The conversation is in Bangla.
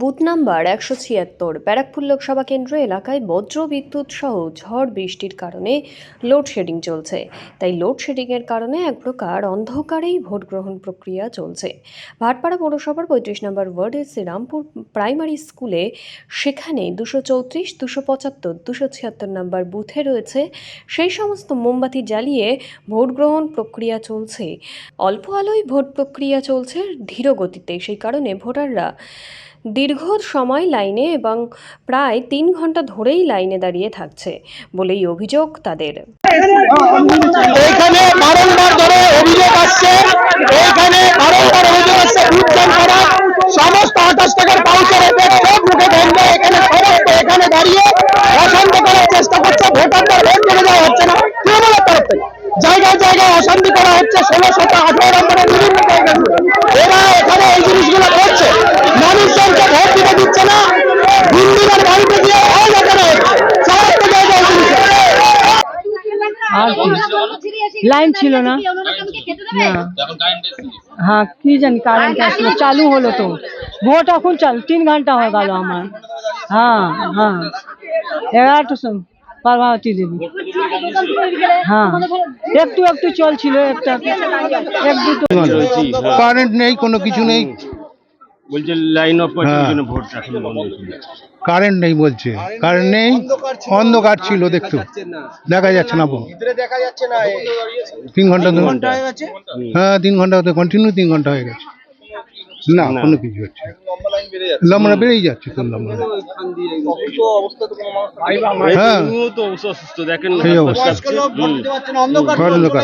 বুথ নাম্বার ১৭৬ ব্যারাকপুর লোকসভা কেন্দ্র এলাকায় বজ্র বিদ্যুৎ সহ ঝড় বৃষ্টির কারণে লোডশেডিং চলছে। তাই লোডশেডিংয়ের কারণে এক প্রকার অন্ধকারেই ভোট গ্রহণ প্রক্রিয়া চলছে। ভাটপাড়া পৌরসভার ৩৫ নম্বর ওয়ার্ডের শ্রীরামপুর প্রাইমারি স্কুলে সেখানে ২৩৪, ২৭৫, ২৭৬ নম্বর বুথে রয়েছে সেই সমস্ত মোমবাতি জ্বালিয়ে ভোট গ্রহণ প্রক্রিয়া চলছে। অল্প আলোয় ভোট প্রক্রিয়া চলছে ধীর গতিতে, সেই কারণে ভোটাররা দীর্ঘ সময় লাইনে এবং প্রায় ৩ ঘন্টা ধরেই লাইনে দাঁড়িয়ে থাকছে বলেই অভিযোগ তাদের। এখানে বারংবার ধরে অভিযোগ আসছে, বুথদান করা সমস্ত 28 টাকার পাউচার সব মুখে বন্ধ। এখানে সমস্ত এখানে দাঁড়িয়ে অশান্তি করার চেষ্টা করছে। ভোটারদের ভোট চলে যাওয়া হচ্ছে না তৃণমূলের তরফ থেকে, জায়গায় জায়গায় অশান্তি করা হচ্ছে। 16 18 নম্বরের বিভিন্ন জায়গায় এরা এখানে এই জিনিসগুলো করছে। মানুষজনকে ভোট দিতে দিচ্ছে না, হিন্দুদের বাড়িতে গিয়ে সমস্ত জায়গায় লাইন ছিল না। হ্যাঁ কি জানি কারেন্ট আসলো, চালু হলো তো ভোট এখন চালু 3 ঘন্টা হয়ে গেল আমার। হ্যাঁ হ্যাঁ 11টার সময় পার্বতী দেবী। হ্যাঁ একটু একটু চলছিল, এক দুটো। কারেন্ট নেই, কোনো কিছু নেই বলছে লাইন অফ করার জন্য ভোট এখন বন্ধ ছিল। কারেন্ট নেই বলছে, কারেন্ট নেই, অন্ধকার ছিল, দেখতো দেখা যাচ্ছে না। 3 ঘন্টা হয়ে গেছে। হ্যাঁ 3 ঘন্টা হতে কন্টিনিউ 3 ঘন্টা হয়ে গেছে না, কোনো কিছু হচ্ছে লম্বা বেড়েই যাচ্ছে তো লম্বা। হ্যাঁ অসুস্থ দেখেন অন্ধকার।